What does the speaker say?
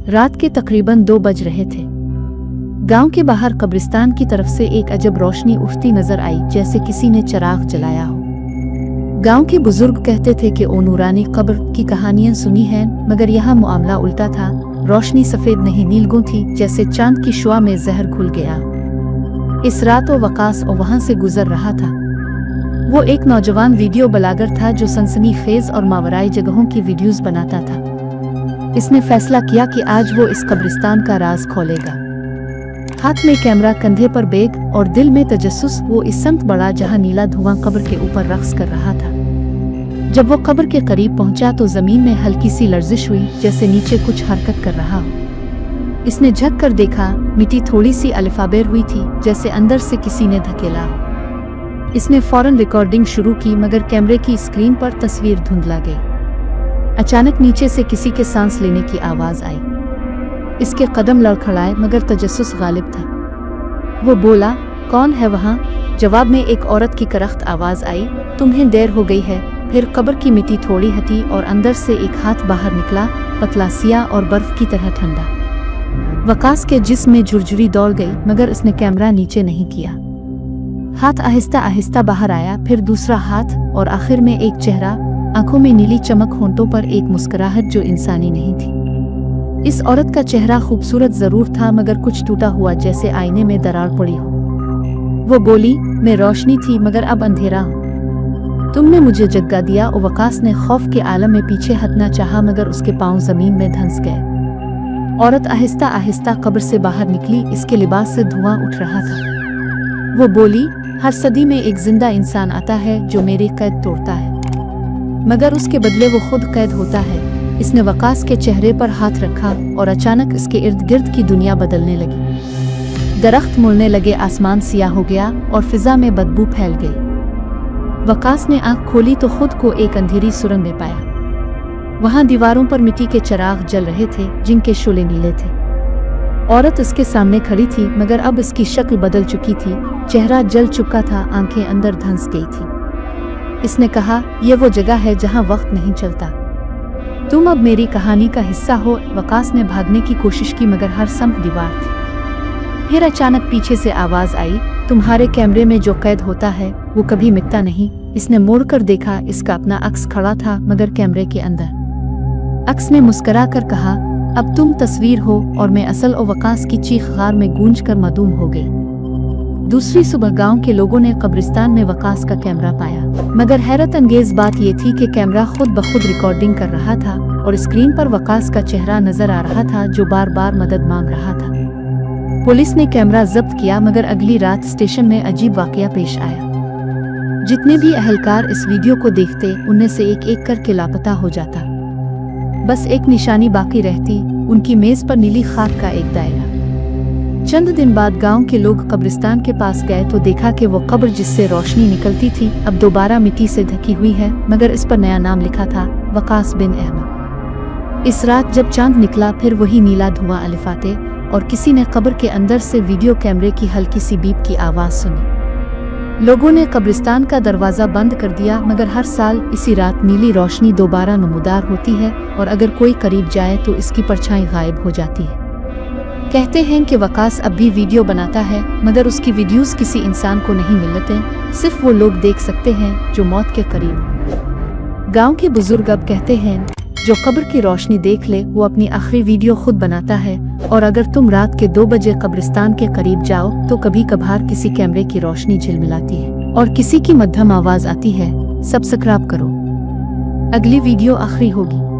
रात के तकरीबन 2 बज रहे थे। गांव के बाहर कब्रिस्तान की तरफ से एक अजब रोशनी उठती नजर आई, जैसे किसी ने चिराग जलाया हो। गांव के बुजुर्ग कहते थे कि ओ नूरानी कब्र की कहानियां सुनी हैं, मगर यहाँ मामला उल्टा था। रोशनी सफेद नहीं नीलगुं थी, जैसे चांद की शुआ में जहर खुल गया। इस रात वो वकास और वहां से गुजर रहा था। वो एक नौजवान वीडियो ब्लॉगर था जो सनसनीखेज और मावराई जगहों की वीडियोस बनाता था। इसने फैसला किया कि आज वो इस कब्रिस्तान का राज खोलेगा। हाथ में कैमरा, कंधे पर बैग और दिल में तजस्सुस, वो इस समत बढ़ा जहां नीला धुआं कब्र के ऊपर रक्स कर रहा था। जब वो कब्र के करीब पहुंचा तो जमीन में हल्की सी लर्जिश हुई, जैसे नीचे कुछ हरकत कर रहा हो। इसने झुक कर देखा, मिट्टी थोड़ी सी अलिफाबेर हुई थी, जैसे अंदर से किसी ने धकेला। इसने फौरन रिकॉर्डिंग शुरू की, मगर कैमरे की स्क्रीन पर तस्वीर धुंधला गई। अचानक नीचे से किसी के सांस लेने की आवाज आई। इसके कदम लड़खड़ाए, मगर तजस्सुस गालिब था। वो बोला, कौन है वहाँ? जवाब में एक औरत की करख्त आवाज आई, तुम्हें देर हो गई है। फिर कब्र की मिट्टी थोड़ी हटी और अंदर से एक हाथ बाहर निकला, पतला सिया और बर्फ की तरह ठंडा। वकास के जिस्म में झुरझुरी दौड़ गई, मगर उसने कैमरा नीचे नहीं किया। हाथ आहिस्ता आहिस्ता बाहर आया, फिर दूसरा हाथ और आखिर में एक चेहरा, आंखों में नीली चमक, होंठों पर एक मुस्कुराहट जो इंसानी नहीं थी। इस औरत का चेहरा खूबसूरत जरूर था, मगर कुछ टूटा हुआ, जैसे आईने में दरार पड़ी हो। वो बोली, मैं रोशनी थी मगर अब अंधेरा हूँ। तुमने मुझे जगा दिया। और वकास ने खौफ के आलम में पीछे हटना चाहा, मगर उसके पांव जमीन में धंस गए। औरत आहिस्ता आहिस्ता कब्र से बाहर निकली, इसके लिबास से धुआं उठ रहा था। वो बोली, हर सदी में एक जिंदा इंसान आता है जो मेरी कैद तोड़ता है, मगर उसके बदले वो खुद कैद होता है। इसने वकास के चेहरे पर हाथ रखा और अचानक इसके इर्द गिर्द की दुनिया बदलने लगी। दरख्त मुड़ने लगे, आसमान सियाह हो गया और फिजा में बदबू फैल गई। वकास ने आंख खोली तो खुद को एक अंधेरी सुरंग में पाया। वहां दीवारों पर मिट्टी के चिराग जल रहे थे, जिनके शोले नीले थे। औरत उसके सामने खड़ी थी, मगर अब इसकी शक्ल बदल चुकी थी। चेहरा जल चुका था, आंखें अंदर धंस गई थी। इसने कहा, यह वो जगह है जहां वक्त नहीं चलता। तुम अब मेरी कहानी का हिस्सा हो। वकास ने भागने की कोशिश की, मगर हर समत दीवार थी। फिर अचानक पीछे से आवाज आई, तुम्हारे कैमरे में जो कैद होता है वो कभी मिटता नहीं। इसने मुड़कर देखा, इसका अपना अक्स खड़ा था, मगर कैमरे के अंदर। अक्स ने मुस्कुरा कर कहा, अब तुम तस्वीर हो और मैं असल। और वकास की चीख गार में गूंज कर मादूम हो गई। दूसरी सुबह गांव के लोगों ने कब्रिस्तान में वकास का कैमरा पाया, मगर हैरत अंगेज बात यह थी कि कैमरा खुद ब खुद रिकॉर्डिंग कर रहा था और स्क्रीन पर वकास का चेहरा नजर आ रहा था, जो बार बार मदद मांग रहा था। पुलिस ने कैमरा जब्त किया, मगर अगली रात स्टेशन में अजीब वाकया पेश आया। जितने भी अहलकार इस वीडियो को देखते, उनमें से एक एक करके लापता हो जाता। बस एक निशानी बाकी रहती, उनकी मेज पर नीली खाक का एक दायरा। चंद दिन बाद गांव के लोग कब्रिस्तान के पास गए तो देखा कि वो कब्र जिससे रोशनी निकलती थी अब दोबारा मिट्टी से ढकी हुई है, मगर इस पर नया नाम लिखा था, वकास बिन अहमद। इस रात जब चांद निकला, फिर वही नीला धुआं अलिफाते और किसी ने कब्र के अंदर से वीडियो कैमरे की हल्की सी बीप की आवाज सुनी। लोगों ने कब्रिस्तान का दरवाजा बंद कर दिया, मगर हर साल इसी रात नीली रोशनी दोबारा नमूदार होती है और अगर कोई करीब जाए तो इसकी परछाई गायब हो जाती है। कहते हैं कि वकास अब भी वीडियो बनाता है, मगर उसकी वीडियोस किसी इंसान को नहीं मिलते, सिर्फ वो लोग देख सकते हैं जो मौत के करीब। गांव के बुजुर्ग अब कहते हैं, जो कब्र की रोशनी देख ले वो अपनी आखिरी वीडियो खुद बनाता है। और अगर तुम रात के 2 बजे कब्रिस्तान के करीब जाओ तो कभी कभार किसी कैमरे की रोशनी झिलमिलाती है और किसी की मध्यम आवाज आती है। सब्सक्राइब करो, अगली वीडियो आखिरी होगी।